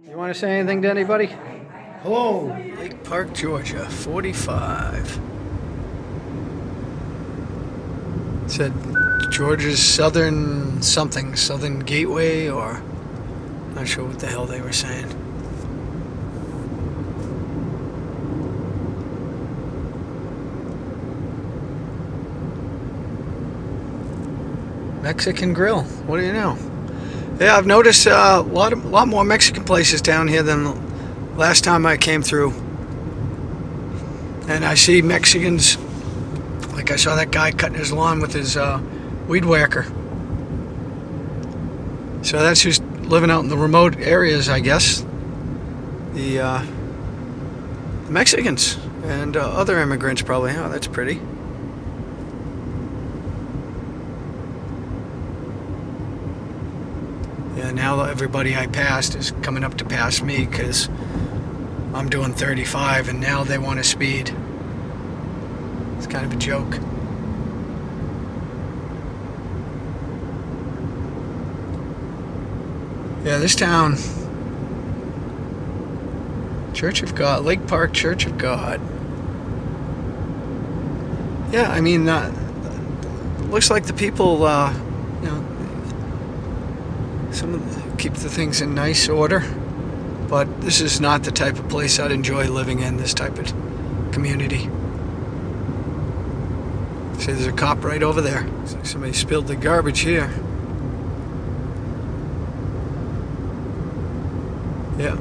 You want to say anything to anybody? Hello, Lake Park, Georgia, 45. It said Georgia's Southern Gateway, or not sure what the hell they were saying. Mexican Grill, what do you know? Yeah, I've noticed a lot more Mexican places down here than last time I came through. And I see Mexicans, like I saw that guy cutting his lawn with his weed whacker. So that's who's living out in the remote areas, I guess. The Mexicans and other immigrants probably. Oh, that's pretty. Yeah, now everybody I passed is coming up to pass me because I'm doing 35 and now they want to speed. It's kind of a joke. Yeah, this town, Church of God, Lake Park Church of God. Yeah, I mean, looks like the people, some of keep the things in nice order, but this is not the type of place I'd enjoy living in, this type of community. See, there's a cop right over there. Looks like somebody spilled the garbage here. Yeah.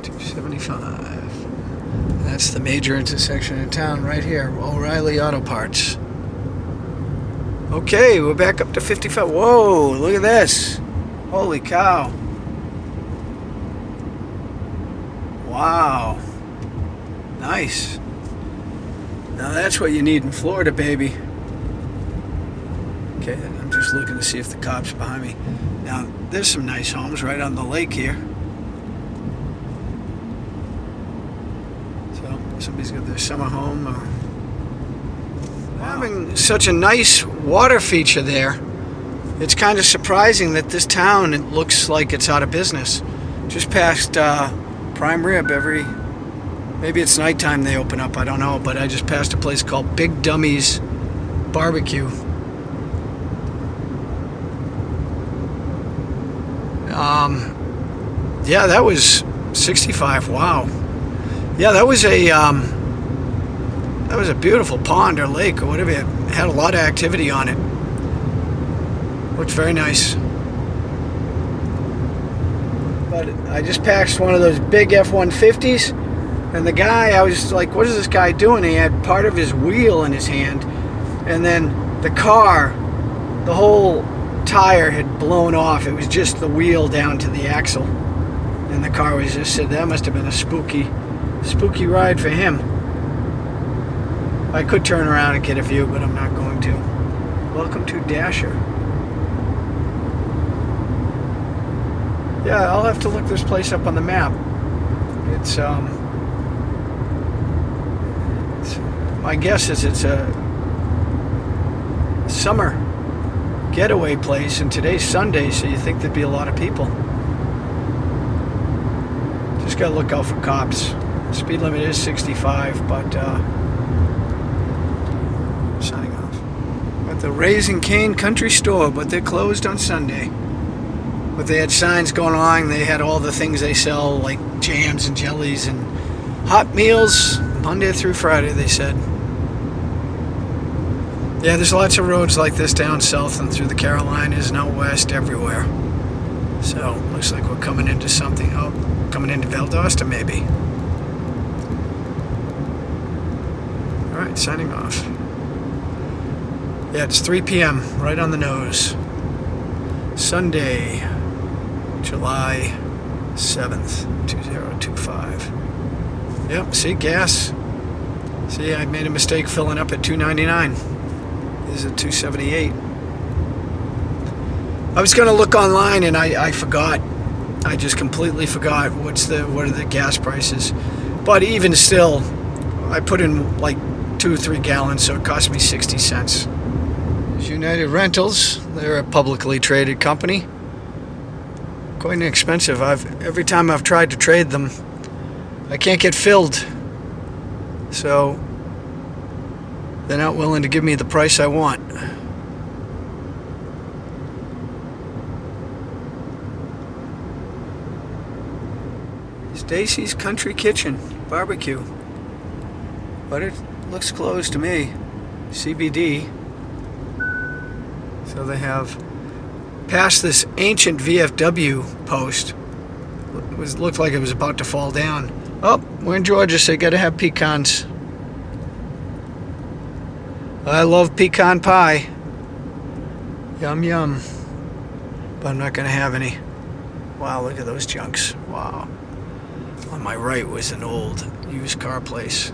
275. That's the major intersection in town right here, O'Reilly Auto Parts. Okay, we're back up to 55. Whoa, look at this. Holy cow. Wow. Nice. Now that's what you need in Florida, baby. Okay, I'm just looking to see if the cop's behind me. Now, there's some nice homes right on the lake here. So, somebody's got their summer home. Having such a nice water feature there, it's kind of surprising that this town, it looks like it's out of business. Just past Prime Rib maybe it's nighttime they open up, I don't know, but I just passed a place called Big Dummy's Barbecue. Yeah, that was 65, wow. Yeah, that was a beautiful pond or lake or whatever. It had a lot of activity on it. Looked very nice. But I just passed one of those big F-150s, and the guy, I was like, what is this guy doing? He had part of his wheel in his hand, and then the car, the whole tire had blown off. It was just the wheel down to the axle. And the car was just sitting. That must have been a spooky ride for him. I could turn around and get a view, but I'm not going to. Welcome to Dasher. Yeah, I'll have to look this place up on the map. It's my guess is it's a summer getaway place, and today's Sunday, so you think there'd be a lot of people. Just gotta look out for cops. Speed limit is 65, but signing off. At the Raising Cane Country Store, but they're closed on Sunday. But they had signs going on. They had all the things they sell, like jams and jellies and hot meals, Monday through Friday, they said. Yeah, there's lots of roads like this down south and through the Carolinas and out west, everywhere. So, looks like we're coming into something. Oh, coming into Valdosta, maybe. Alright, signing off. Yeah, it's 3 p.m., right on the nose. Sunday, July 7th, 2025. Yep, see, gas. See, I made a mistake filling up at $2.99. This is at $2.78. I was going to look online and I forgot. I just completely forgot what are the gas prices. But even still, I put in like 2 or 3 gallons, so it cost me 60 cents. United Rentals, they're a publicly traded company. quite inexpensive. Every time I've tried to trade them, I can't get filled. So they're not willing to give me the price I want. Stacy's Country Kitchen Barbecue. But it looks closed to me. CBD. So they have past this ancient VFW post. Looked like it was about to fall down. Oh, we're in Georgia, so you gotta have pecans. I love pecan pie. Yum yum. But I'm not gonna have any. Wow, look at those junks. Wow. On my right was an old used car place.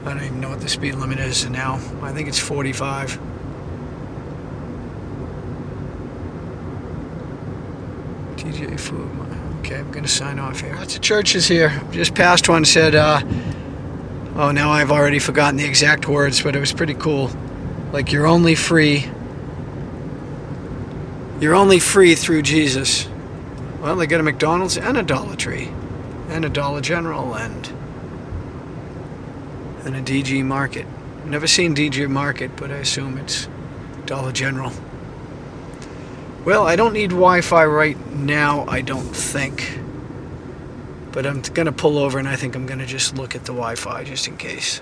I don't even know what the speed limit is now. I think it's 45. TJ Food. Okay, I'm gonna sign off here. Lots of churches here. Just passed one, said, oh, now I've already forgotten the exact words, but it was pretty cool. Like, you're only free through Jesus. Well, they got a McDonald's and a Dollar Tree and a Dollar General and a DG Market. Never seen DG Market, but I assume it's Dollar General. Well, I don't need Wi-Fi right now, I don't think. But I'm going to pull over and I think I'm going to just look at the Wi-Fi just in case.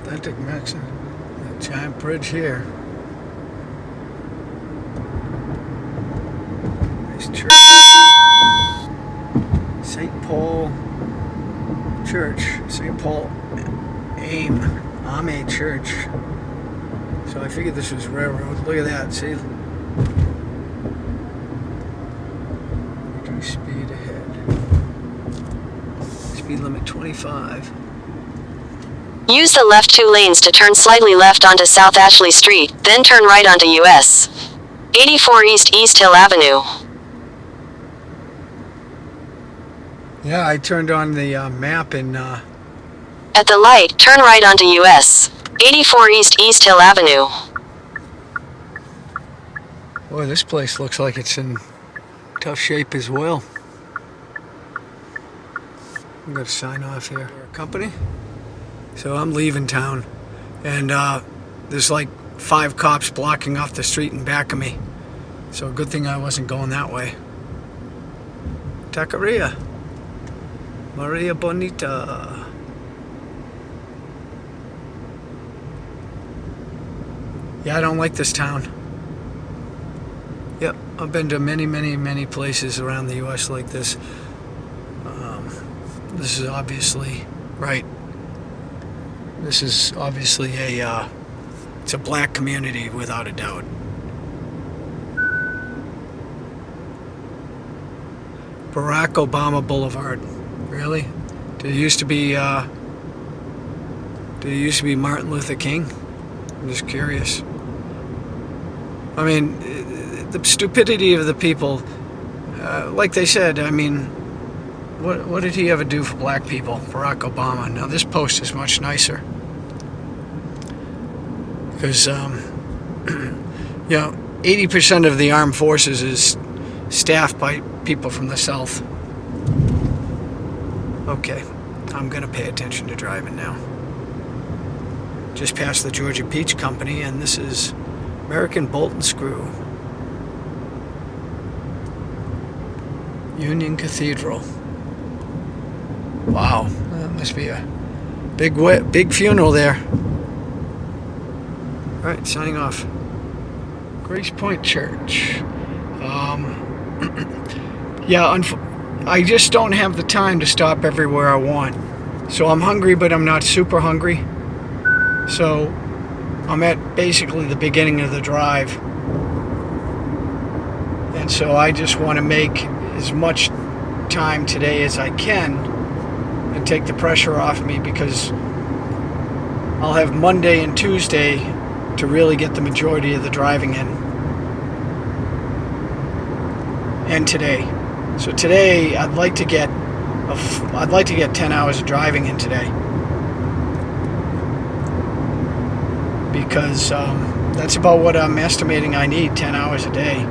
Authentic Mexican. Giant bridge here. Nice church. St. Paul Church. St. Paul Ame Church. So I figured this was railroad. Look at that, see? Speed ahead. Speed limit 25. Use the left 2 lanes to turn slightly left onto South Ashley Street, then turn right onto US 84 East Hill Avenue. Yeah, I turned on the map and at the light, turn right onto US 84 East Hill Avenue. Boy, this place looks like it's in tough shape as well. I'm going to sign off here. Company. So I'm leaving town, and there's like 5 cops blocking off the street in back of me. So good thing I wasn't going that way. Taqueria. Maria Bonita. Yeah, I don't like this town. Yep, I've been to many places around the U.S. like this. This is obviously, right, this is obviously it's a black community without a doubt. Barack Obama Boulevard, really? Did it used to be Martin Luther King? I'm just curious. I mean, the stupidity of the people, like they said, I mean, what did he ever do for black people, Barack Obama? Now this post is much nicer. Because, you know, 80% of the armed forces is staffed by people from the South. Okay, I'm going to pay attention to driving now. Just past the Georgia Peach Company, and this is American Bolt and Screw. Union Cathedral. Wow, that must be a big funeral there. All right, signing off. Grace Point Church. Yeah, I just don't have the time to stop everywhere I want. So I'm hungry, but I'm not super hungry. So I'm at basically the beginning of the drive. And so I just want to make as much time today as I can and take the pressure off me, because I'll have Monday and Tuesday to really get the majority of the driving in. And today. So today I'd like to get 10 hours of driving in today. because that's about what I'm estimating I need, 10 hours a day.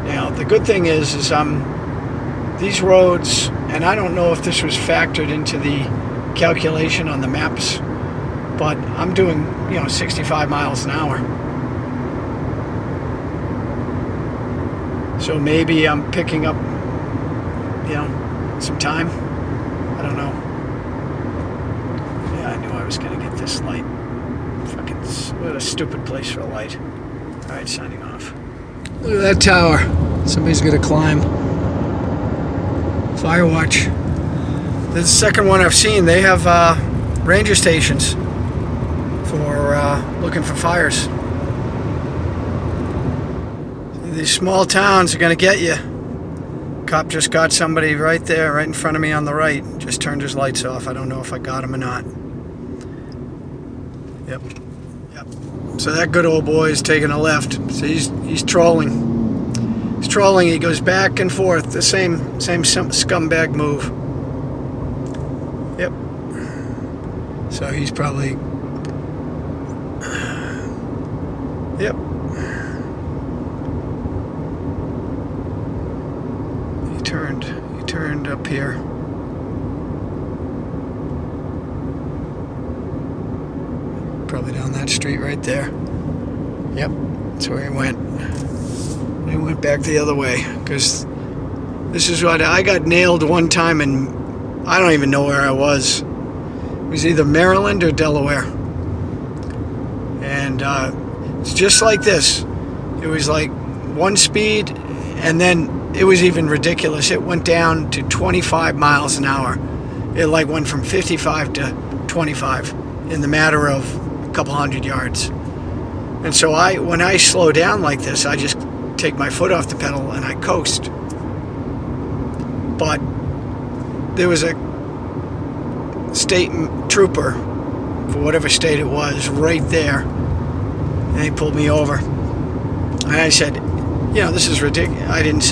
Now, the good thing is these roads, and I don't know if this was factored into the calculation on the maps, but I'm doing, 65 miles an hour. So maybe I'm picking up, some time. I don't know. Yeah, I knew I was going to get this light. Fucking, what a stupid place for a light. All right, signing off. Look at that tower. Somebody's going to climb. Firewatch. This is the second one I've seen. They have ranger stations for looking for fires. These small towns are going to get you. Cop just got somebody right there, right in front of me on the right. Just turned his lights off. I don't know if I got him or not. Yep. So that good old boy is taking a left. So he's trolling. He's trolling. He goes back and forth. The same scumbag move. Yep. So he's probably. Yep. He turned up here. Probably down that street right there. Yep, that's where he went. He went back the other way, because this is what I got nailed one time, and I don't even know where I was. It was either Maryland or Delaware. And it's just like this. It was like one speed, and then it was even ridiculous. It went down to 25 miles an hour. It like went from 55 to 25 in the matter of a couple hundred yards. And so when I slow down like this, I just take my foot off the pedal and I coast. But there was a state trooper, for whatever state it was, right there, and he pulled me over. And I said, this is ridiculous. I didn't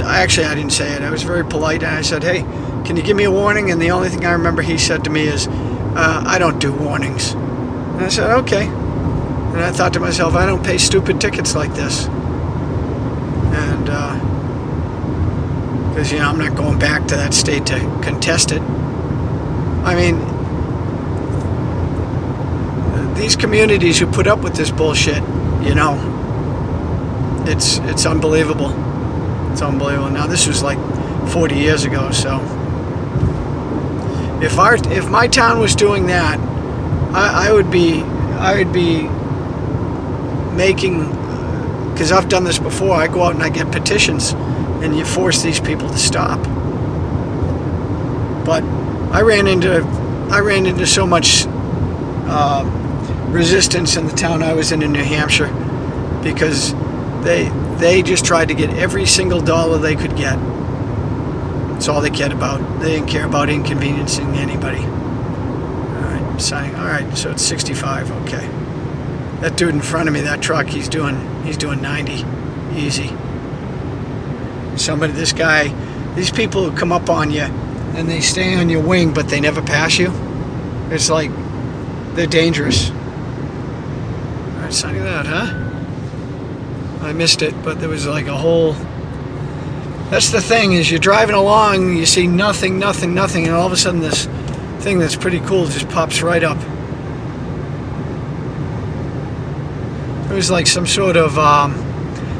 say it. I was very polite, and I said, hey, can you give me a warning? And the only thing I remember he said to me is, I don't do warnings. And I said, okay. And I thought to myself, I don't pay stupid tickets like this. And, because, I'm not going back to that state to contest it. I mean, these communities who put up with this bullshit, it's unbelievable. It's unbelievable. Now, this was like 40 years ago, so if my town was doing that, I would be making, because I've done this before, I go out and I get petitions, and you force these people to stop. But I ran into so much resistance in the town I was in New Hampshire, because they just tried to get every single dollar they could get. That's all they cared about. They didn't care about inconveniencing anybody. Alright, signing. Alright, so it's 65, okay. That dude in front of me, that truck, he's doing 90. Easy. This guy, these people who come up on you and they stay on your wing, but they never pass you. It's like they're dangerous. Alright, signing that, huh? I missed it, but there was like a whole... That's the thing, is you're driving along, you see nothing, and all of a sudden this thing that's pretty cool just pops right up. It was like some sort of...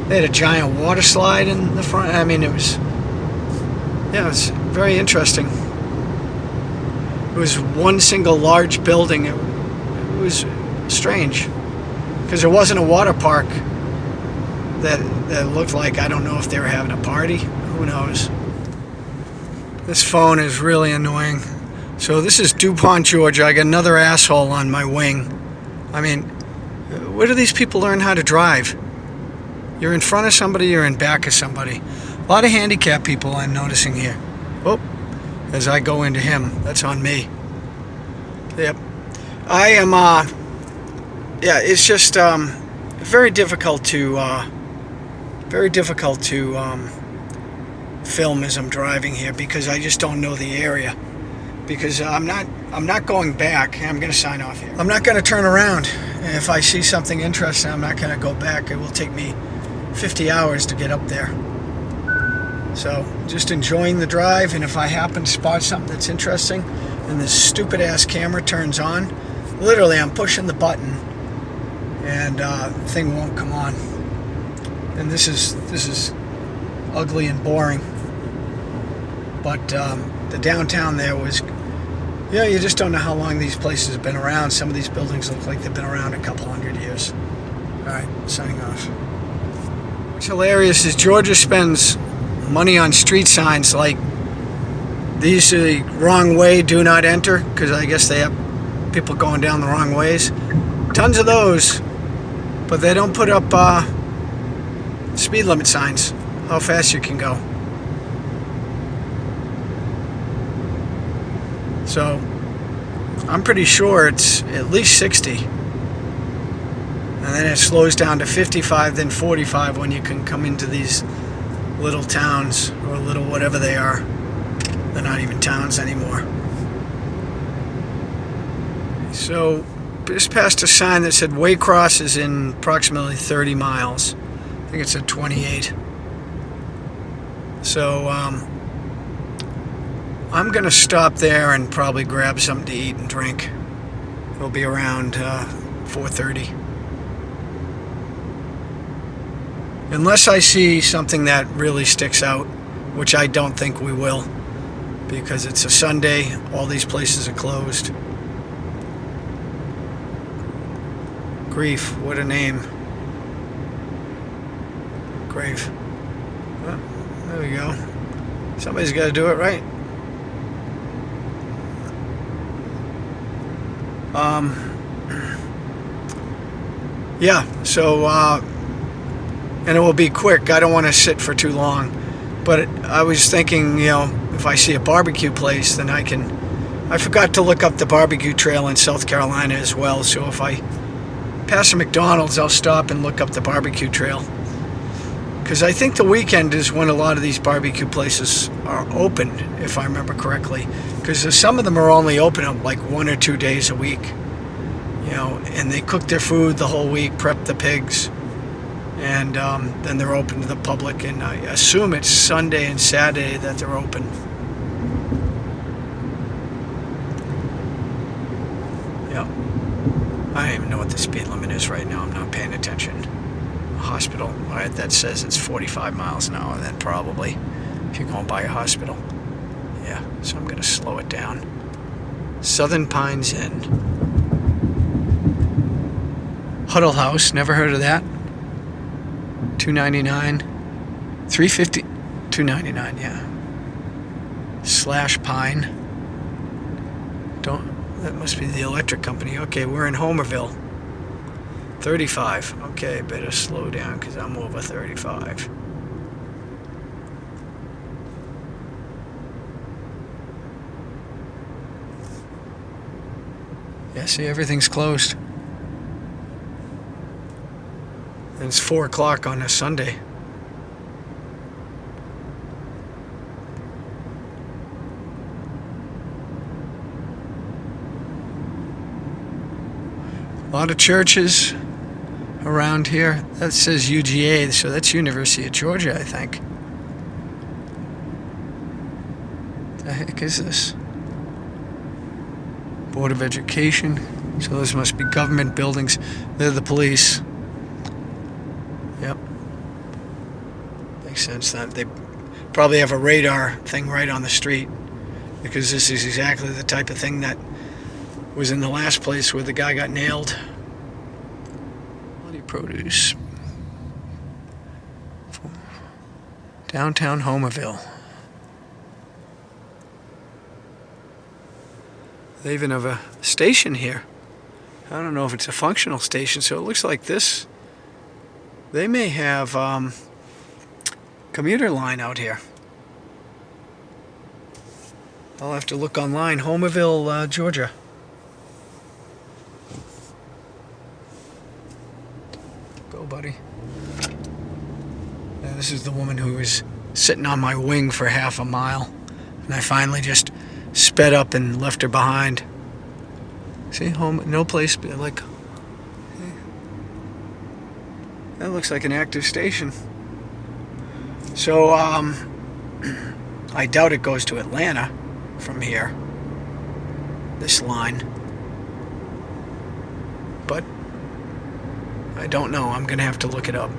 they had a giant water slide in the front. I mean, it was very interesting. It was one single large building. It was strange, because there wasn't a water park that looked like, I don't know if they were having a party. Who knows? This phone is really annoying. So this is DuPont, Georgia. I got another asshole on my wing. I mean, where do these people learn how to drive? You're in front of somebody, you're in back of somebody. A lot of handicapped people I'm noticing here. Oh, as I go into him, that's on me. Yep. I am, it's just very difficult to film as I'm driving here, because I just don't know the area. Because I'm not going back. I'm going to sign off here. I'm not going to turn around. if I see something interesting, I'm not going to go back. It will take me 50 hours to get up there. So just enjoying the drive, and if I happen to spot something that's interesting and this stupid ass camera turns on, literally I'm pushing the button and the thing won't come on. And this is ugly and boring. But the downtown there was, you just don't know how long these places have been around. Some of these buildings look like they've been around a couple hundred years. Alright, signing off. What's hilarious is Georgia spends money on street signs like these are the wrong way, do not enter, because I guess they have people going down the wrong ways. Tons of those, but they don't put up speed limit signs, how fast you can go. So I'm pretty sure it's at least 60, and then it slows down to 55, then 45 when you can come into these little towns, or little whatever they are. They're not even towns anymore. So just passed a sign that said Waycross is in approximately 30 miles. I think it's at 28. So I'm gonna stop there and probably grab something to eat and drink. It'll be around 4:30. Unless I see something that really sticks out, which I don't think we will, because it's a Sunday, all these places are closed. Grief, what a name. Grave. Well, there we go. Somebody's got to do it right. Yeah, so and it will be quick. I don't want to sit for too long, but I was thinking, if I see a barbecue place, then I forgot to look up the barbecue trail in South Carolina as well, so if I pass a McDonald's, I'll stop and look up the barbecue trail, because I think the weekend is when a lot of these barbecue places are open, if I remember correctly, because some of them are only open like 1 or 2 days a week, and they cook their food the whole week, prep the pigs, and then they're open to the public, and I assume it's Sunday and Saturday that they're open. Yeah. I don't even know what the speed limit is right now. I'm not paying attention. Hospital, right, that says it's 45 miles an hour, then probably, if you're going by a hospital. Yeah, so I'm going to slow it down. Southern Pines Inn. Huddle House, never heard of that. $2.99, $3.50, $2.99, yeah. Slash Pine. That must be the electric company. Okay, we're in Homerville. 35. Okay, better slow down because I'm over 35. Yeah, see, everything's closed. And it's 4 o'clock on a Sunday. A lot of churches around here. That says UGA, so that's University of Georgia, I think. The heck is this? Board of Education. So those must be government buildings. They're the police. Yep. Makes sense that they probably have a radar thing right on the street, because this is exactly the type of thing that was in the last place where the guy got nailed. Quality produce. Downtown Homerville. They even have a station here. I don't know if it's a functional station, so it looks like this. They may have commuter line out here. I'll have to look online. Homerville, Georgia. Go, buddy. Yeah, this is the woman who was sitting on my wing for half a mile, and I finally just sped up and left her behind. See, home, no place, like, That looks like an active station. So, I doubt it goes to Atlanta from here. This line. But I don't know. I'm going to have to look it up.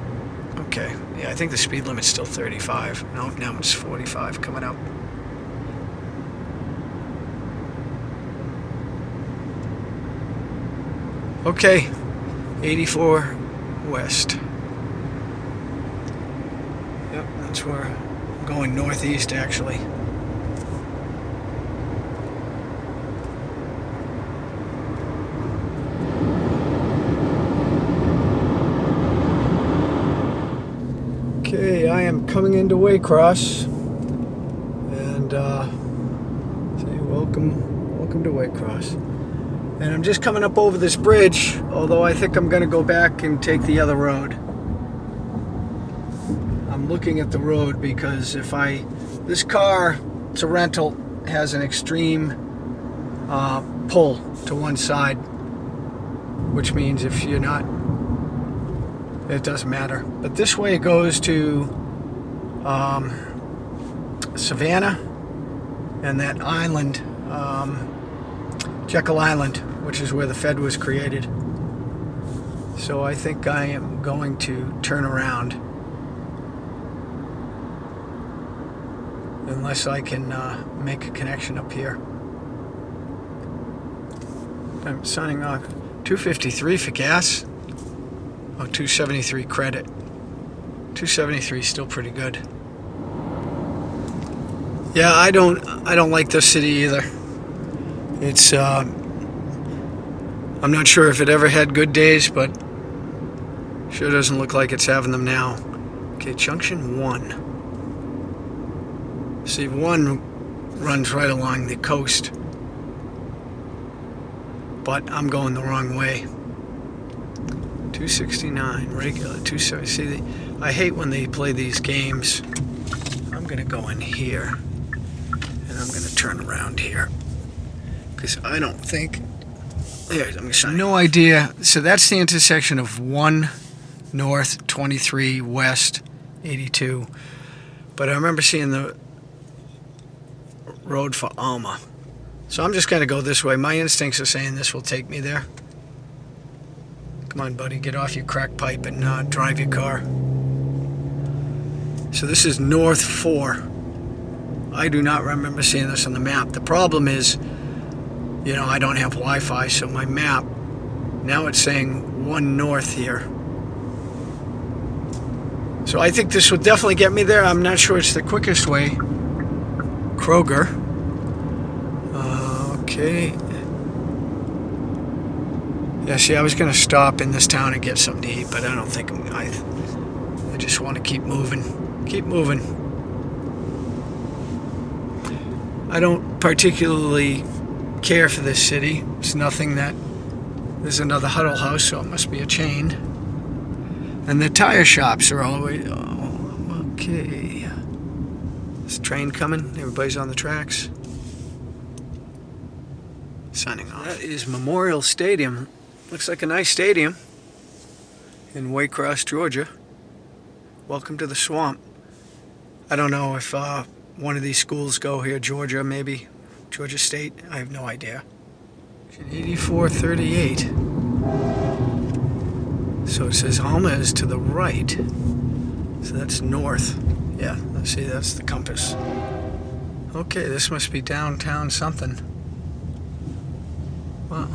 Okay. Yeah, I think the speed limit's still 35. No, now it's 45 coming up. Okay. 84 west. Yep, that's where I'm going northeast actually. Okay, I am coming into Waycross, and say welcome to Waycross. And I'm just coming up over this bridge, although I think I'm going to go back and take the other road. I'm looking at the road because this car, it's a rental, has an extreme pull to one side, which means if you're not, it doesn't matter. But this way it goes to Savannah and that island, Jekyll Island, which is where the Fed was created. So I think I am going to turn around, unless I can make a connection up here. I'm signing off. $2.53 for gas. Oh, $2.73 credit. $2.73 is still pretty good. Yeah, I don't like this city either. It's I'm not sure if it ever had good days, but sure doesn't look like it's having them now. Okay, Junction 1. See, 1 runs right along the coast, but I'm going the wrong way. 269 regular, 270. See, I hate when they play these games. I'm gonna go in here, and I'm gonna turn around here, because I don't think. There, I'm gonna show you. No idea. So that's the intersection of 1 north, 23 west, 82. But I remember seeing the road for Alma. So I'm just gonna go this way. My instincts are saying this will take me there. Come on, buddy, get off your crack pipe and drive your car. So this is North 4. I do not remember seeing this on the map. The problem is, you know, I don't have Wi-Fi, so my map, now it's saying 1 north here. So I think this would definitely get me there. I'm not sure it's the quickest way. Kroger. Okay. Yeah, see, I was going to stop in this town and get something to eat, but I don't think I just want to keep moving. Keep moving. I don't particularly care for this city. It's nothing that... There's another Huddle House, so it must be a chain. And the tire shops are always... Oh, okay. Is the train coming? Everybody's on the tracks. Signing off. That is Memorial Stadium. Looks like a nice stadium in Waycross, Georgia. Welcome to the swamp. I don't know if one of these schools go here. Georgia, maybe. Georgia State. I have no idea. 8438. So it says Alma is to the right. So that's north. Yeah, let's see, that's the compass. Okay, this must be downtown something. Wow.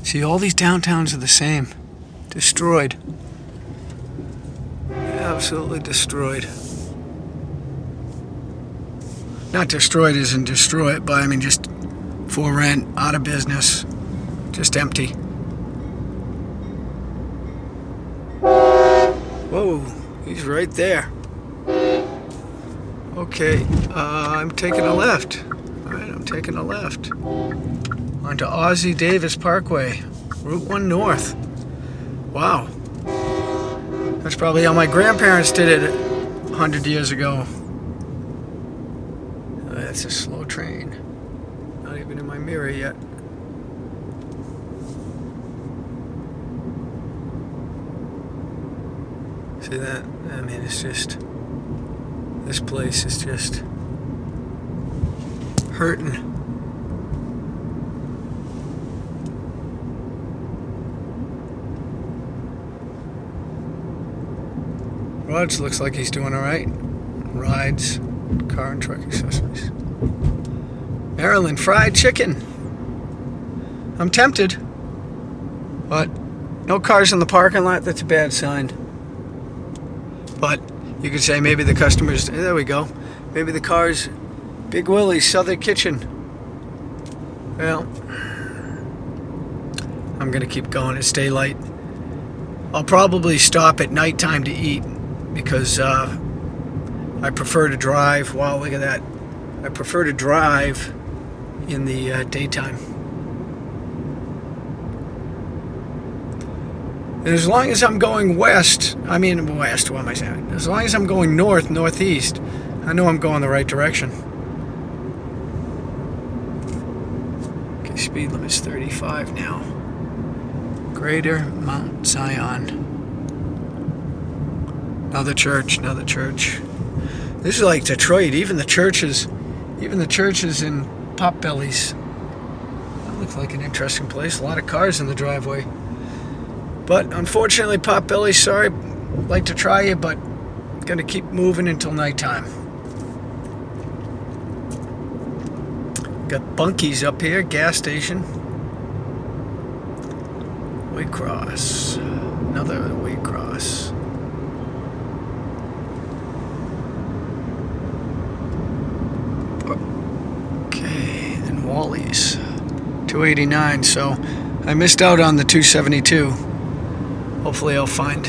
See, all these downtowns are the same. Destroyed. Absolutely destroyed. Not destroyed as in destroy it, but I mean just for rent, out of business, just empty. Whoa, he's right there. Okay, I'm taking a left. Alright, I'm taking a left. Onto Ozzie Davis Parkway, Route 1 North. Wow. That's probably how my grandparents did it 100 years ago. That's a slow train. Not even in my mirror yet. See that? I mean, it's just, this place is just hurting. Raj looks like he's doing all right. Rides, car and truck accessories. Maryland fried chicken. I'm tempted, but no cars in the parking lot. That's a bad sign. But you could say maybe the customers, there we go. Maybe the cars, Big Willie's Southern Kitchen. Well, I'm gonna keep going. It's daylight. I'll probably stop at nighttime to eat because I prefer to drive. Wow, look at that. I prefer to drive in the daytime. And as long as I'm going west, what am I saying? As long as I'm going north, northeast, I know I'm going the right direction. Okay, speed limit's 35 now. Greater Mount Zion. Another church, another church. This is like Detroit. Even the churches in Potbellies. That looks like an interesting place. A lot of cars in the driveway. But unfortunately, Potbellies, sorry, like to try you, but gonna keep moving until nighttime. Got Bunky's up here, gas station. Waycross. Another Waycross. Okay, and Wally's. 289, so I missed out on the 272. Hopefully I'll find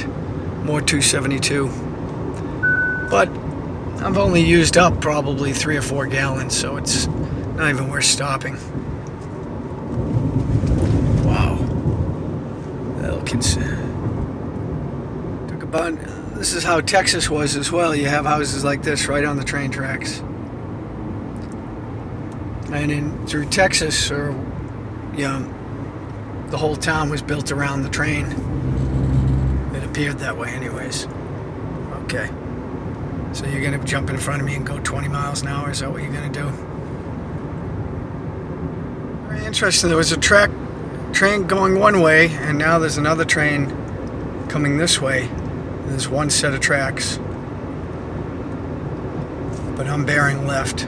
more 272. But I've only used up probably 3 or 4 gallons, so it's not even worth stopping. Wow. Elkins. Talk about, this is how Texas was as well. You have houses like this right on the train tracks. And through Texas, or the whole town was built around the train. It appeared that way anyways. Okay. So you're going to jump in front of me and go 20 miles an hour? Is that what you're going to do? Very interesting. There was a train going one way, and now there's another train coming this way. There's one set of tracks. But I'm bearing left.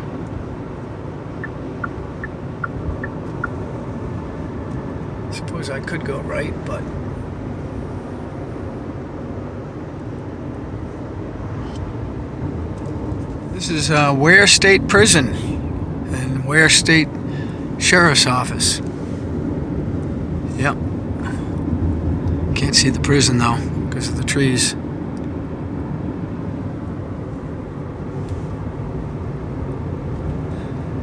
Suppose I could go right, but this is Ware State Prison and Ware State Sheriff's Office. Yep. Can't see the prison though because of the trees.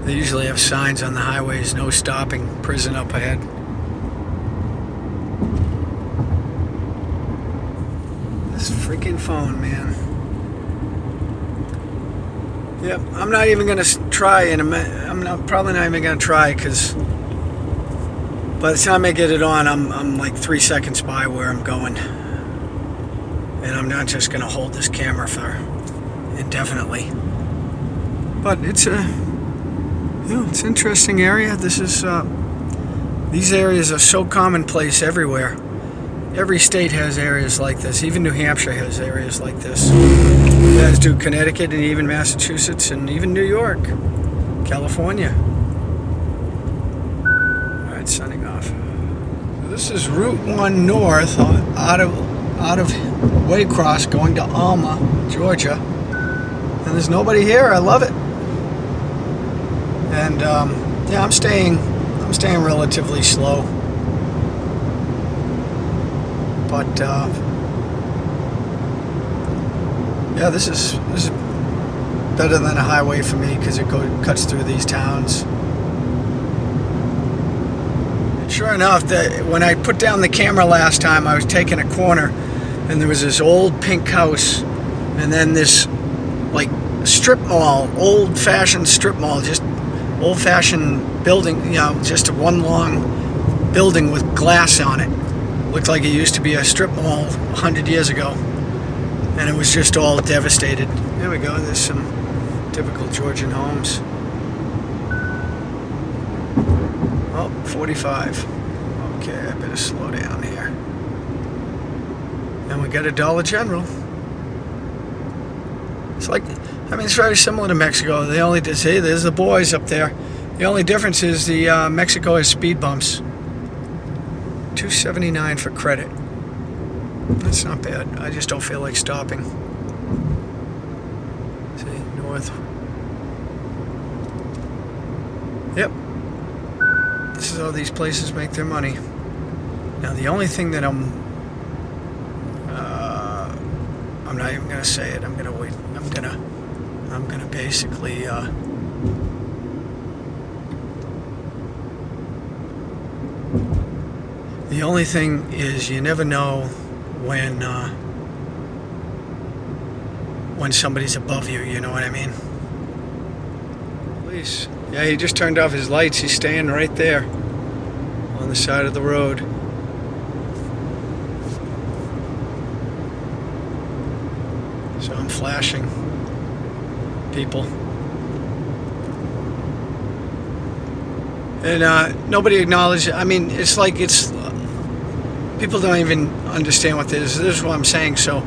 They usually have signs on the highways, no stopping, prison up ahead. This freaking phone, man. Yep, I'm not even gonna try in a minute. Probably not even gonna try because by the time I get it on, I'm like 3 seconds by where I'm going, and I'm not just gonna hold this camera for indefinitely. But it's it's an interesting area. This is these areas are so commonplace everywhere. Every state has areas like this. Even New Hampshire has areas like this. As do Connecticut and even Massachusetts and even New York, California. All right, signing off. This is Route 1 North out of Waycross going to Alma, Georgia. And there's nobody here. I love it. And yeah, I'm staying relatively slow. But yeah, this is better than a highway for me because it cuts through these towns. And sure enough, when I put down the camera last time, I was taking a corner, and there was this old pink house, and then this like strip mall, old-fashioned strip mall, just old-fashioned building, just one long building with glass on it. Looked like it used to be a strip mall 100 years ago. and it was just all devastated. There we go. There's some typical Georgian homes. Oh, 45. Okay, I better slow down here. And we got a Dollar General. It's like, I mean, it's very similar to Mexico. They only did say there's the boys up there. The only difference is the Mexico has speed bumps. $2.79 for credit. That's not bad. I just don't feel like stopping. See, north. Yep. This is how these places make their money. Now, the only thing that I'm not even gonna say it. I'm gonna wait. I'm gonna basically. The only thing is, you never know when somebody's above you. You know what I mean? Police. Yeah, he just turned off his lights. He's staying right there on the side of the road. So I'm flashing people. And nobody acknowledged it. I mean, it's like people don't even understand what this is. This is what I'm saying. So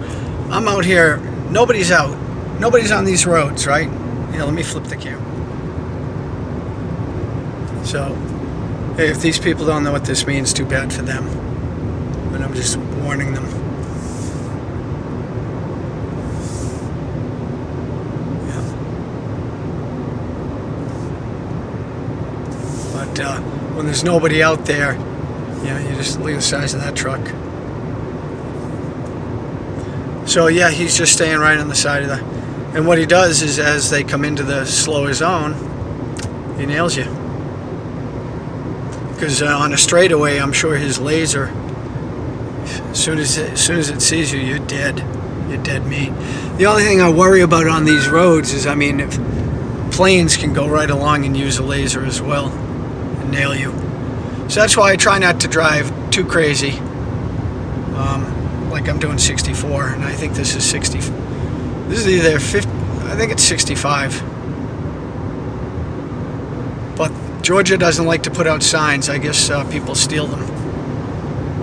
I'm out here. Nobody's out. Nobody's on these roads, right? Yeah, let me flip the camera. So, hey, if these people don't know what this means, too bad for them. But I'm just warning them. But when there's nobody out there, yeah, you just look at the size of that truck. So yeah, he's just staying right on the side of the. And what he does is, as they come into the slower zone, he nails you. Because on a straightaway, I'm sure his laser, as soon as it sees you, you're dead. You're dead meat. The only thing I worry about on these roads is, I mean, if planes can go right along and use a laser as well and nail you. So that's why I try not to drive too crazy. Like I'm doing 64, and I think this is 60. This is either 50. I think it's 65. But Georgia doesn't like to put out signs. I guess people steal them,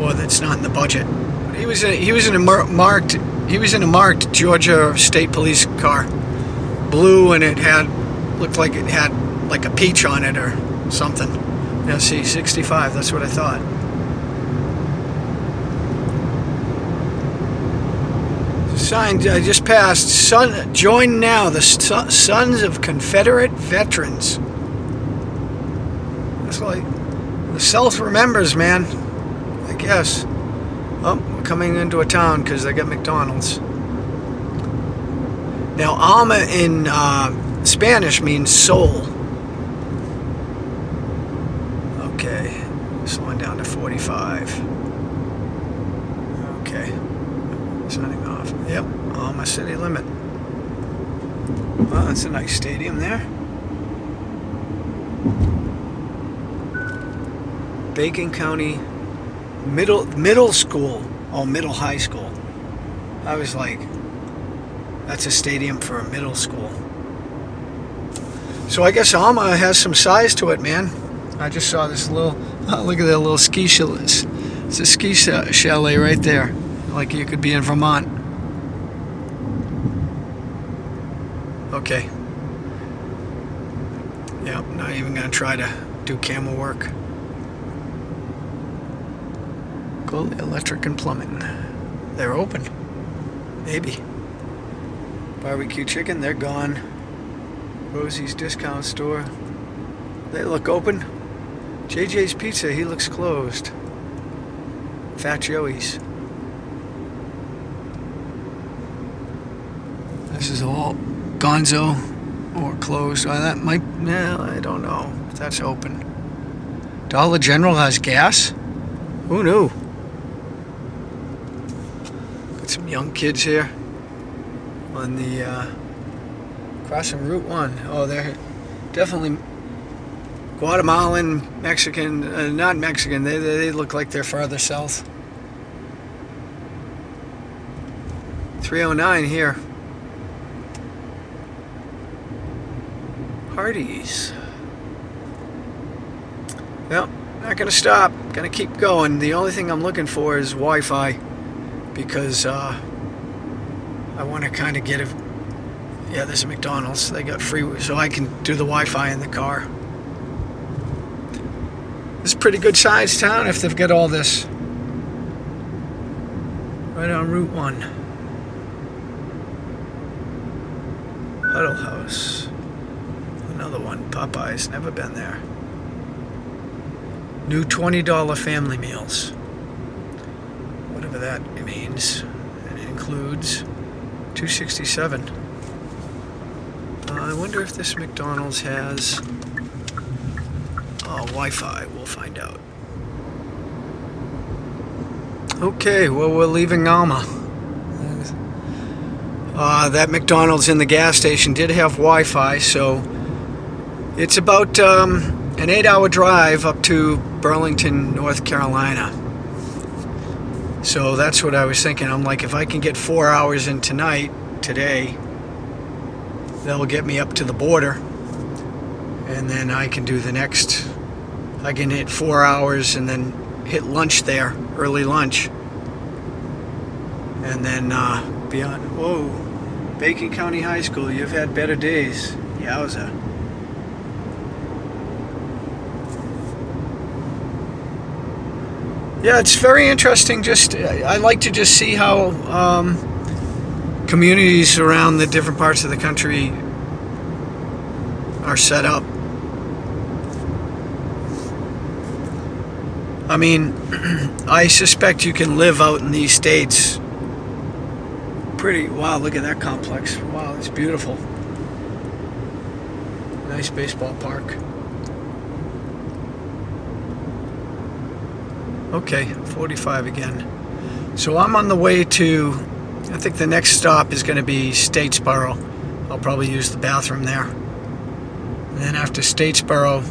or that's not in the budget. But he was in a marked Georgia State Police car, blue, and it looked like it had like a peach on it or something. Yeah, see, 65. That's what I thought. Sign I just passed. Join now the Sons of Confederate Veterans. That's like the South remembers, man. I guess. Oh, we're coming into a town because they got McDonald's. Now, alma in Spanish means soul. Okay, slowing down to 45. Okay, signing off. Yep, Alma city limit. Well, that's a nice stadium there. Bacon County Middle School. Oh, middle high school. I was like, that's a stadium for a middle school. So I guess Alma has some size to it, man. I just saw this little, look at that little ski chalet. It's a ski chalet right there. Like you could be in Vermont. Okay. Yeah, not even going to try to do camera work. Go electric and plumbing. They're open. Maybe. Barbecue chicken, they're gone. Rosie's discount store. They look open. JJ's Pizza, he looks closed. Fat Joey's. This is all gonzo or closed. That might, I don't know if that's open. Dollar General has gas? Who knew? Got some young kids here on the crossing Route 1. Oh, they're definitely Guatemalan, Mexican, not Mexican. They look like they're farther south. 309 here. Hardee's. Well, not gonna stop. Gonna keep going. The only thing I'm looking for is Wi-Fi, because I want to kind of get a. Yeah, there's a McDonald's. They got free, so I can do the Wi-Fi in the car. This is a pretty good sized town if they've got all this. Right on Route 1. Huddle House. Another one. Popeyes. Never been there. New $20 family meals. Whatever that means. And it includes $2.67. I wonder if this McDonald's has Wi-Fi. We'll find out. Okay, well, we're leaving Alma. That McDonald's in the gas station did have Wi-Fi, so it's about an 8-hour drive up to Burlington, North Carolina. So that's what I was thinking. I'm like, if I can get 4 hours in today, that'll get me up to the border, and then I can do the next. I can hit 4 hours and then hit lunch there, early lunch, and then beyond. Whoa, Bacon County High School, you've had better days. Yowza. Yeah, it's very interesting. I like to just see how communities around the different parts of the country are set up. I mean, I suspect you can live out in these states pretty. Wow, look at that complex. Wow, it's beautiful. Nice baseball park. Okay, 45 again. So I'm on the way to, I think the next stop is going to be Statesboro. I'll probably use the bathroom there. And then after Statesboro,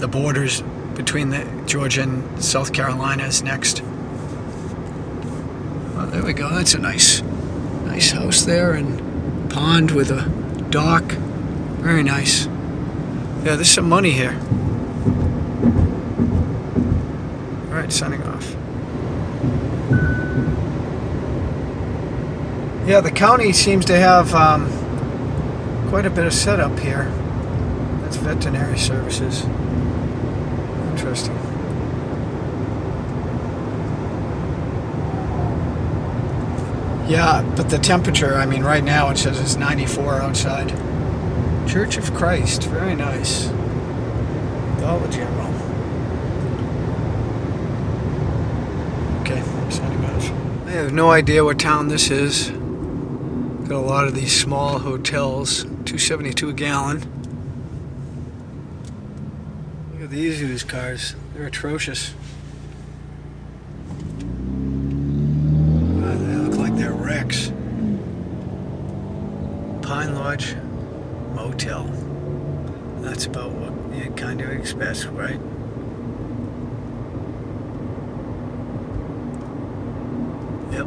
the borders between the Georgia and South Carolina is next. Oh, there we go. That's a nice house there, and pond with a dock. Very nice. Yeah, there's some money here. All right, signing off. Yeah, the county seems to have quite a bit of setup here. That's veterinary services. Interesting. Yeah, but the temperature, I mean, right now it says it's 94 outside. Church of Christ, very nice. Dollar General. Okay, signing off. I have no idea what town this is. Got a lot of these small hotels. $2.72 a gallon. Look at these used cars. They're atrocious. They look like they're wrecks. Pine Lodge Motel. That's about what you kind of expect, right? Yep.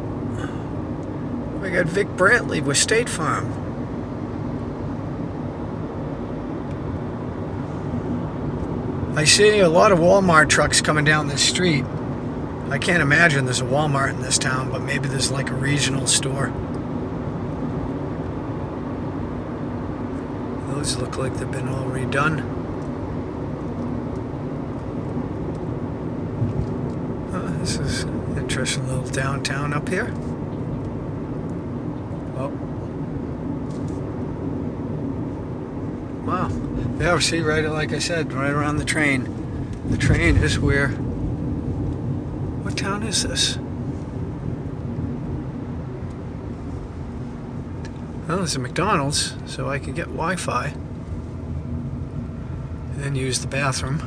We got Vic Brantley with State Farm. I see a lot of Walmart trucks coming down this street. I can't imagine there's a Walmart in this town, but maybe there's like a regional store. Those look like they've been all redone. This is an interesting little downtown up here. Oh. Wow. Yeah, see, right, like I said, right around the train. The train is where... What town is this? Well, there's a McDonald's, so I can get Wi-Fi. And use the bathroom.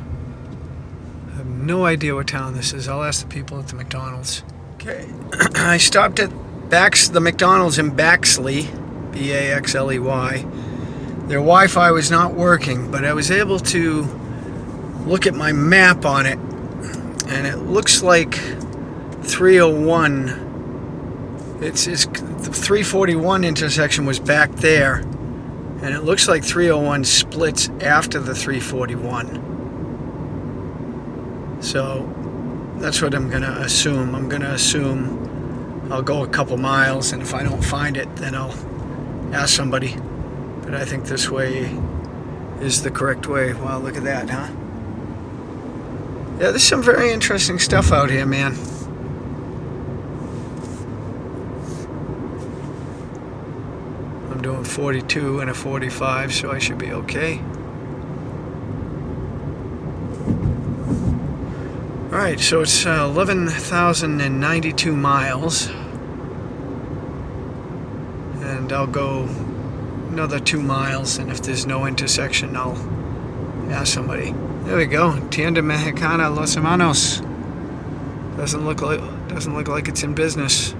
I have no idea what town this is. I'll ask the people at the McDonald's. Okay. I stopped at the McDonald's in Baxley. B-A-X-L-E-Y. Their Wi-Fi was not working, but I was able to look at my map on it, and it looks like 301 It's the 341 intersection was back there, and it looks like 301 splits after the 341. So that's what I'm gonna assume. I'm gonna assume I'll go a couple miles, and if I don't find it, then I'll ask somebody. But I think this way is the correct way. Wow, look at that, huh? Yeah, there's some very interesting stuff out here, man. I'm doing 42 and a 45, so I should be okay. Alright, so it's 11,092 miles. And I'll go another 2 miles, and if there's no intersection, I'll ask somebody. There we go. Tienda Mexicana Los Hermanos. Doesn't look like it's in business.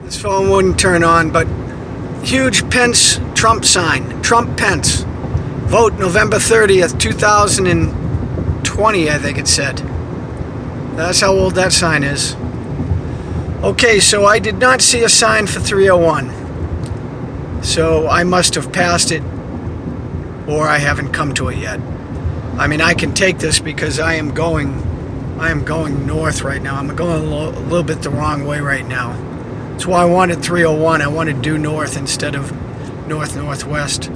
This phone wouldn't turn on, but huge Pence Trump sign. Trump Pence. Vote November 30th, 2020, I think it said. That's how old that sign is. Okay, so I did not see a sign for 301. So I must have passed it, or I haven't come to it yet. I mean, I can take this because I am going north right now. I'm going a little bit the wrong way right now. That's why I wanted 301. I wanted due north instead of north-northwest.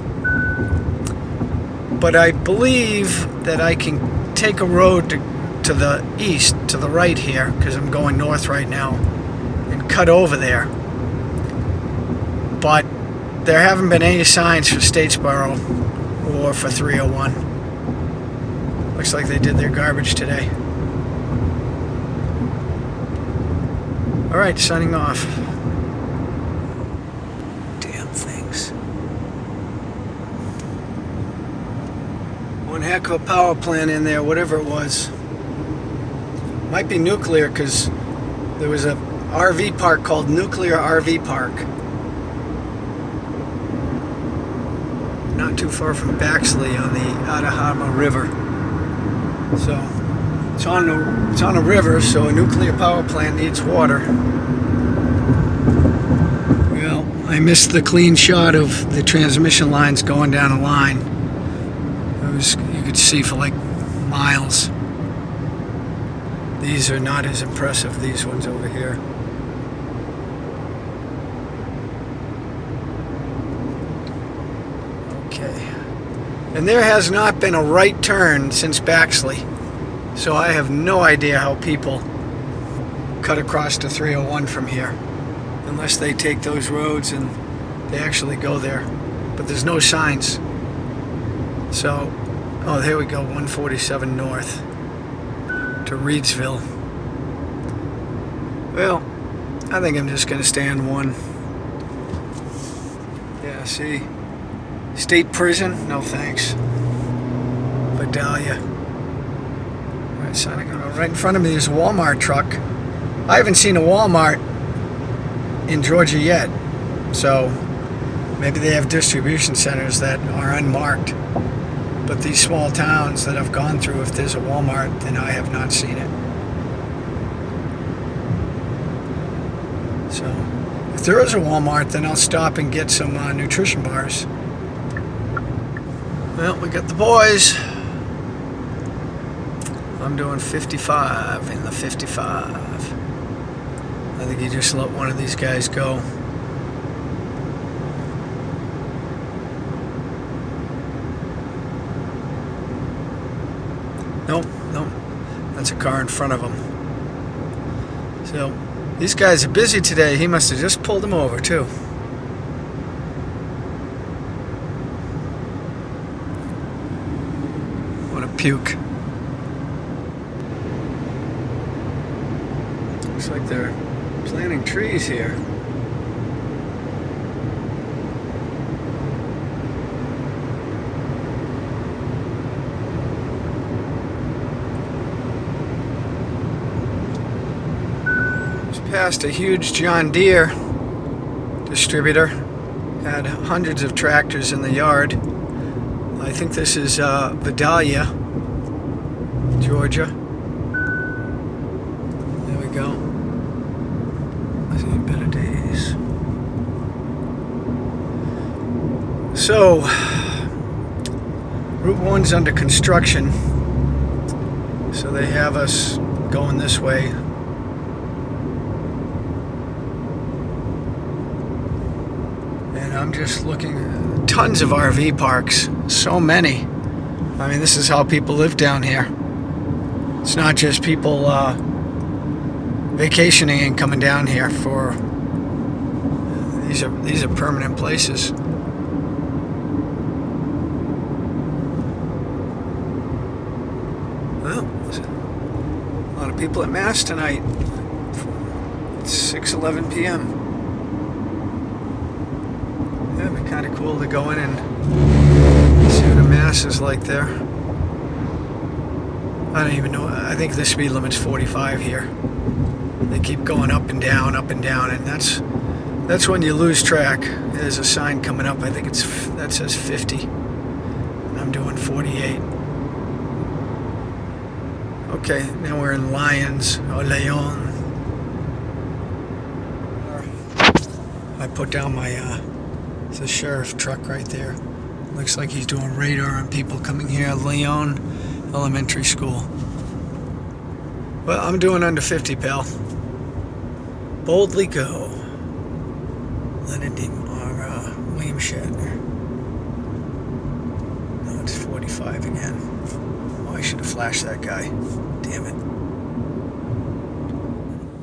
But I believe that I can take a road to the east, to the right here, because I'm going north right now, and cut over there. But there haven't been any signs for Statesboro or for 301. Looks like they did their garbage today. Alright, signing off. Damn things. One heck of a power plant in there, whatever it was. Might be nuclear, because there was a RV park called Nuclear RV Park. Not too far from Baxley on the Atahama River. So it's on a river, so a nuclear power plant needs water. Well, I missed the clean shot of the transmission lines going down a line. You could see for like miles. These are not as impressive, these ones over here. Okay. And there has not been a right turn since Baxley. So I have no idea how people cut across to 301 from here. Unless they take those roads and they actually go there. But there's no signs. So, oh, there we go, 147 north to Reedsville. Well, I think I'm just going to stay on one. Yeah, see? State prison? No thanks. Vidalia. Alright, signing on. Right in front of me there's a Walmart truck. I haven't seen a Walmart in Georgia yet. So, maybe they have distribution centers that are unmarked. But these small towns that I've gone through, if there's a Walmart, then I have not seen it. So, if there is a Walmart, then I'll stop and get some nutrition bars. Well, we got the boys. I'm doing 55 in the 55. I think you just let one of these guys go. Nope, nope. That's a car in front of him. So, these guys are busy today. He must have just pulled them over, too. What a puke. Looks like they're planting trees here. Past a huge John Deere distributor. Had hundreds of tractors in the yard. I think this is Vidalia, Georgia. There we go. seen better days. So, Route 1's under construction, so they have us going this way. And I'm just looking at tons of RV parks, so many. I mean, this is how people live down here. It's not just people vacationing and coming down here for. These are permanent places. Well, there's a lot of people at Mass tonight. It's 6:11 p.m. Yeah, it'd be kind of cool to go in and see what a Mass is like there. I don't even know. I think the speed limit's 45 here. They keep going up and down, and that's when you lose track. There's a sign coming up. I think that says 50. And I'm doing 48. Okay, now we're in Lyons or Leon. I put down my it's a sheriff truck right there. Looks like he's doing radar on people coming here. Leon Elementary School. Well, I'm doing under 50, pal. Boldly go. Leonard or William Shatner. No, it's 45 again. Oh, I should have flashed that guy. Damn it.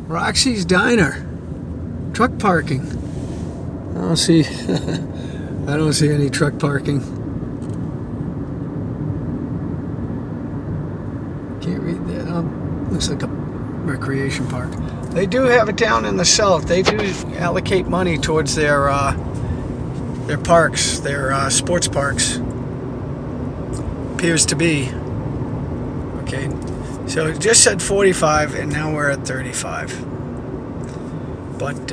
Roxy's Diner. Truck parking. I don't see I don't see any truck parking. Can't read that. Looks like a recreation park. They do have it down in the south. They do allocate money towards their parks, their sports parks. Appears to be. Okay, so it just said 45, and now we're at 35. But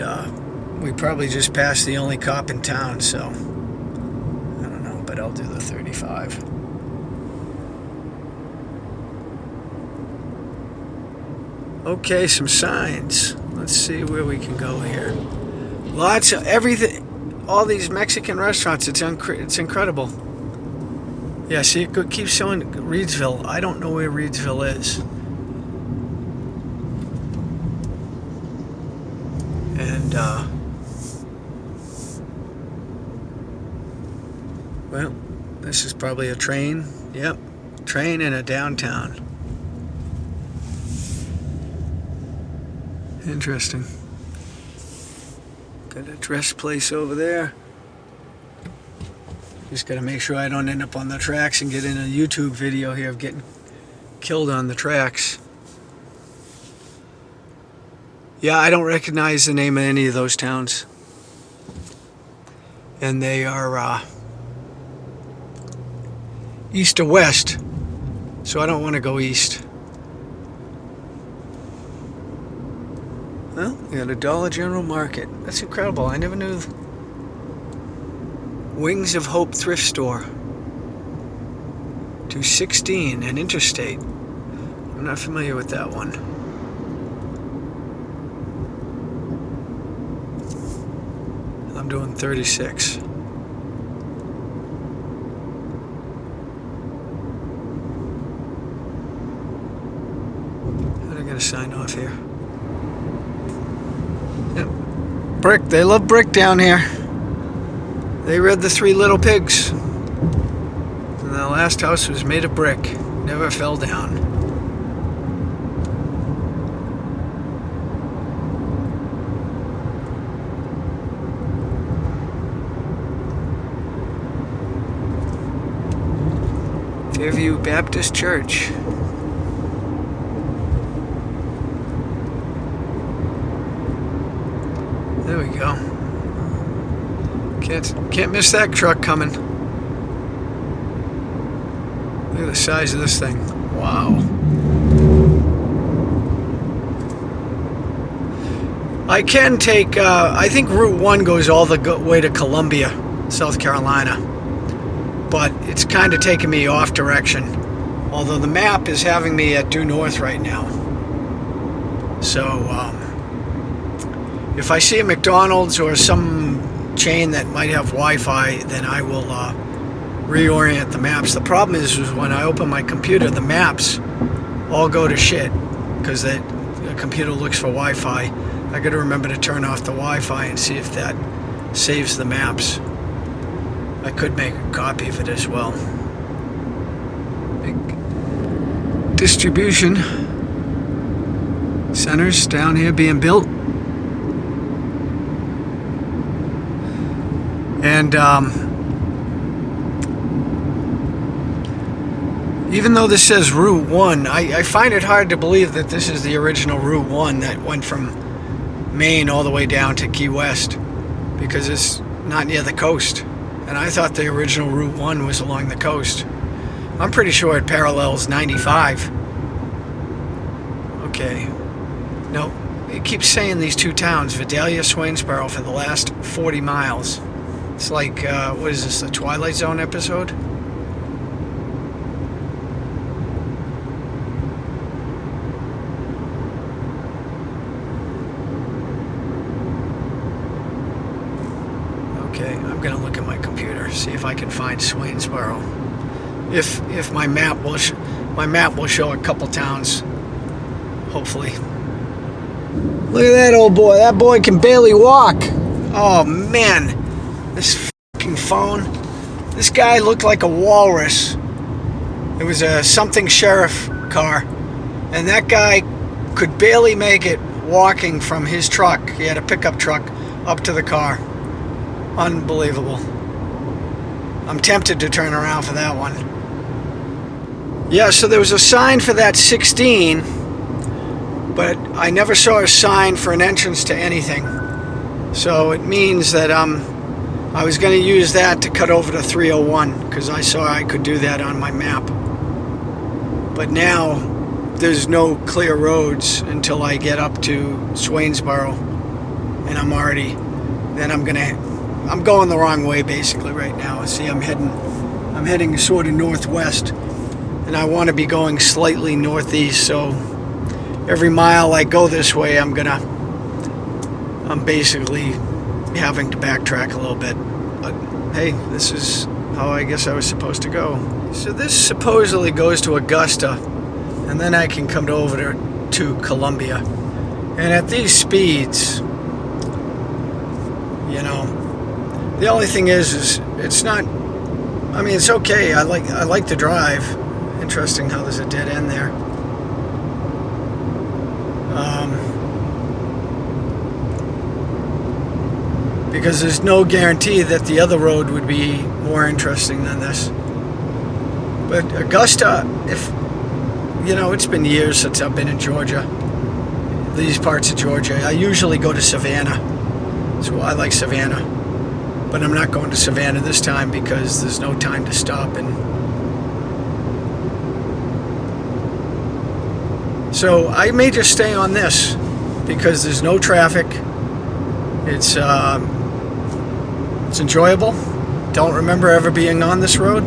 we probably just passed the only cop in town, so I don't know, but I'll do the 35. Okay, some signs. Let's see where we can go here. Lots of everything. All these Mexican restaurants. It's incredible. Yeah, see, it keeps showing Reedsville. I don't know where Reedsville is. And, well, this is probably a train. Yep, train in a downtown. Interesting. Got a dress place over there. Just got to make sure I don't end up on the tracks and get in a YouTube video here of getting killed on the tracks. Yeah, I don't recognize the name of any of those towns. And they are east to west, so I don't want to go east. Well, we got a Dollar General Market. That's incredible. I never knew. Wings of Hope Thrift Store. 216 and Interstate. I'm not familiar with that one. I'm doing 36. How do I get a sign off here? Yep. Brick. They love brick down here. They read the Three Little Pigs. And the last house was made of brick. Never fell down. Fairview Baptist Church. There we go. Can't miss that truck coming. Look at the size of this thing. Wow. I can take, I think Route 1 goes all the way to Columbia, South Carolina. But it's kind of taking me off direction. Although the map is having me at due north right now. So, If I see a McDonald's or some chain that might have Wi-Fi, then I will reorient the maps. The problem is when I open my computer, the maps all go to shit because the computer looks for Wi-Fi. I got to remember to turn off the Wi-Fi and see if that saves the maps. I could make a copy of it as well. Big distribution centers down here being built. And even though this says Route 1, I find it hard to believe that this is the original Route 1 that went from Maine all the way down to Key West, because it's not near the coast. And I thought the original Route 1 was along the coast. I'm pretty sure it parallels 95. Okay. No, it keeps saying these two towns, Vidalia, Swainsboro, for the last 40 miles. It's like, what is this, the Twilight Zone episode? Okay, I'm gonna look at my computer, see if I can find Swainsboro. If my map will show a couple towns, hopefully. Look at that old boy. That boy can barely walk. Oh man, this fucking phone. This guy looked like a walrus. It was a something sheriff car, and that guy could barely make it walking from his truck. He had a pickup truck up to the car. Unbelievable. I'm tempted to turn around for that one. Yeah, so there was a sign for that 16, but I never saw a sign for an entrance to anything. So it means that I was going to use that to cut over to 301, because I saw I could do that on my map. But now there's no clear roads until I get up to Swainsboro, and I'm going the wrong way basically right now. See, I'm heading sort of northwest, and I want to be going slightly northeast, so every mile I go this way I'm basically having to backtrack a little bit. But hey, this is how I guess I was supposed to go. So this supposedly goes to Augusta, and then I can come over to Columbia. And at these speeds, you know, the only thing is it's not, I mean, it's okay. I like the drive. Interesting how there's a dead end there. Because there's no guarantee that the other road would be more interesting than this. But Augusta, it's been years since I've been in Georgia. These parts of Georgia. I usually go to Savannah. So I like Savannah. But I'm not going to Savannah this time because there's no time to stop. And so I may just stay on this because there's no traffic. It's enjoyable. Don't remember ever being on this road.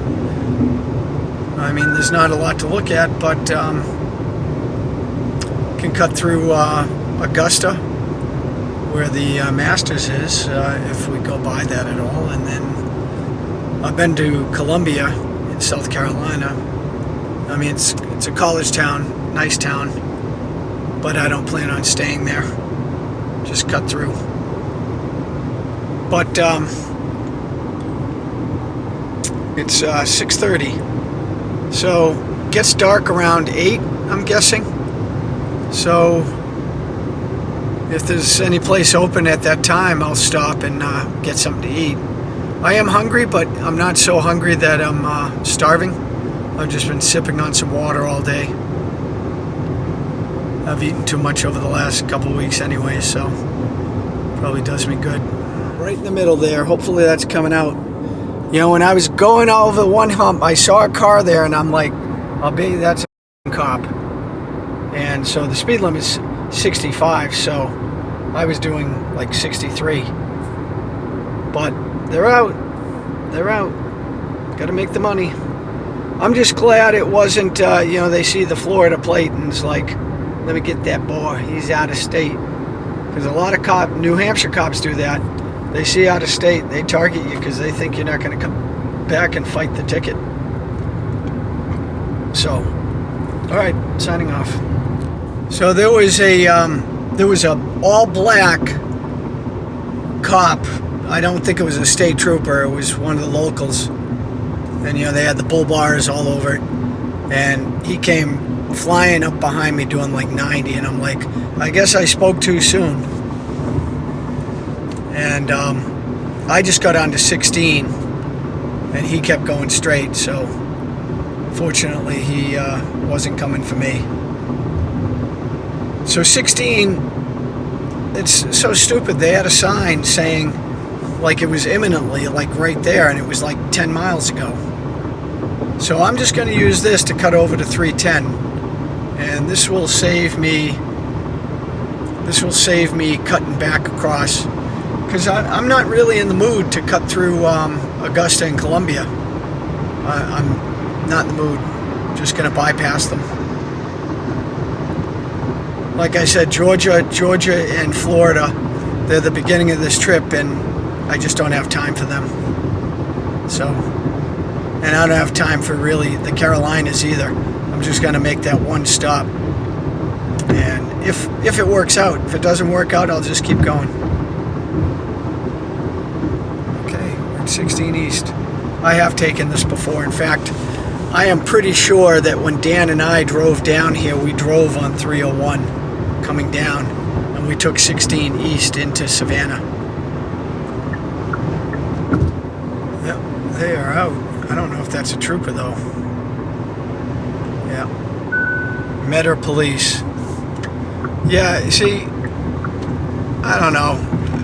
I mean, there's not a lot to look at, but can cut through Augusta, where the Masters is, if we go by that at all. And then I've been to Columbia in South Carolina. I mean, it's a college town, nice town, but I don't plan on staying there. Just cut through. But it's 6:30, so gets dark around 8, I'm guessing. So if there's any place open at that time, I'll stop and get something to eat. I am hungry, but I'm not so hungry that I'm starving. I've just been sipping on some water all day. I've eaten too much over the last couple of weeks anyway, so probably does me good. Right in the middle there, hopefully that's coming out. You know, when I was going over one hump, I saw a car there, and I'm like, that's a cop. And so the speed limit's 65, so I was doing like 63. But they're out. Gotta make the money. I'm just glad it wasn't, they see the Florida plate and it's like, let me get that boy, he's out of state. Because a lot of New Hampshire cops do that. They see out of state, they target you because they think you're not going to come back and fight the ticket. So, all right, signing off. So there was a all black cop. I don't think it was a state trooper. It was one of the locals. And they had the bull bars all over it. And he came flying up behind me doing like 90, and I'm like, I guess I spoke too soon. And I just got on to 16, and he kept going straight. So fortunately, he wasn't coming for me. So 16, it's so stupid. They had a sign saying like it was imminently, like right there, and it was like 10 miles ago. So I'm just going to use this to cut over to 310, and this will save me cutting back across, because I'm not really in the mood to cut through Augusta and Columbia. I'm not in the mood. Just going to bypass them. Like I said, Georgia and Florida, they're the beginning of this trip, and I just don't have time for them. So, and I don't have time for really the Carolinas either. I'm just going to make that one stop. And if it works out, if it doesn't work out, I'll just keep going. Okay, we're at 16 East. I have taken this before. In fact, I am pretty sure that when Dan and I drove down here, we drove on 301 coming down, and we took 16 East into Savannah. Yep, they are out. I don't know if that's a trooper though. Yeah. Metter Police. Yeah, see, I don't know.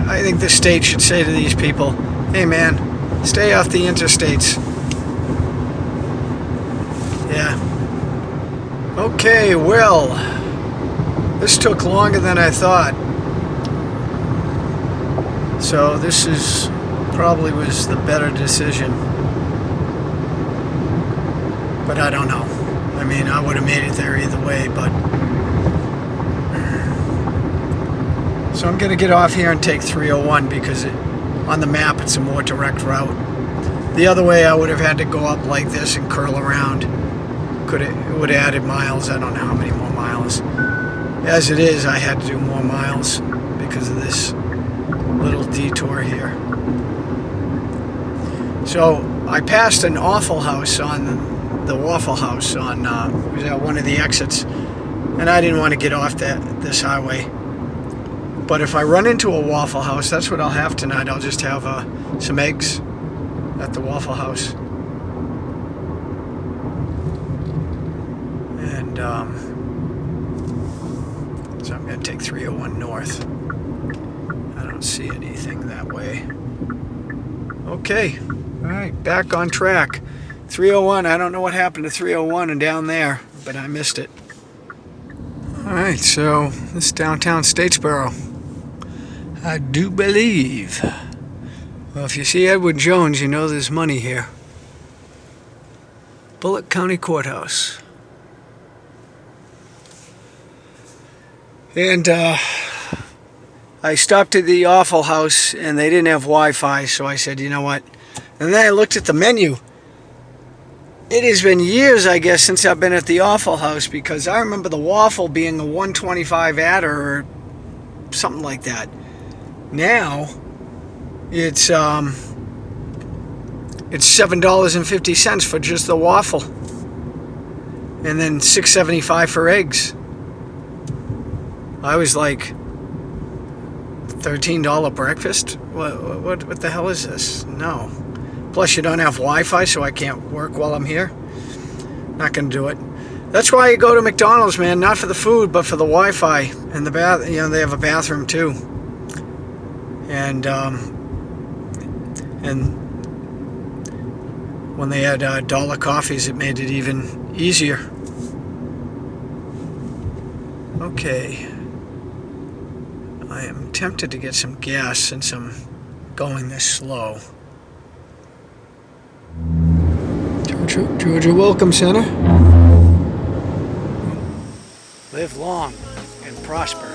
I think the state should say to these people, hey man, stay off the interstates. Yeah. Okay, well, this took longer than I thought. So this is probably was the better decision. But I don't know. I mean, I would have made it there either way, but... So I'm going to get off here and take 301 because on the map it's a more direct route. The other way I would have had to go up like this and curl around. It would have added miles. I don't know how many more miles. As it is, I had to do more miles because of this little detour here. So I passed an Waffle House on the Waffle House on was at one of the exits, and I didn't want to get off this highway. But if I run into a Waffle House, that's what I'll have tonight. I'll just have some eggs at the Waffle House. And so I'm going to take 301 north. I don't see anything that way. Okay. All right, back on track. 301, I don't know what happened to 301 and down there, but I missed it. All right, so this is downtown Statesboro. I do believe. Well, if you see Edward Jones, you know there's money here. Bullitt County Courthouse. And I stopped at the Waffle House, and they didn't have Wi-Fi, so I said, you know what? And then I looked at the menu. It has been years, I guess, since I've been at the Waffle House, because I remember the waffle being a $1.25 adder or something like that. Now, it's $7.50 for just the waffle, and then $6.75 for eggs. I was like, $13 breakfast? What the hell is this? No. Plus, you don't have Wi-Fi, so I can't work while I'm here. Not gonna do it. That's why you go to McDonald's, man. Not for the food, but for the Wi-Fi and the bath. You know, they have a bathroom too. And when they had dollar coffees, it made it even easier. Okay. I am tempted to get some gas since I'm going this slow. Georgia Welcome Center. Live long and prosper.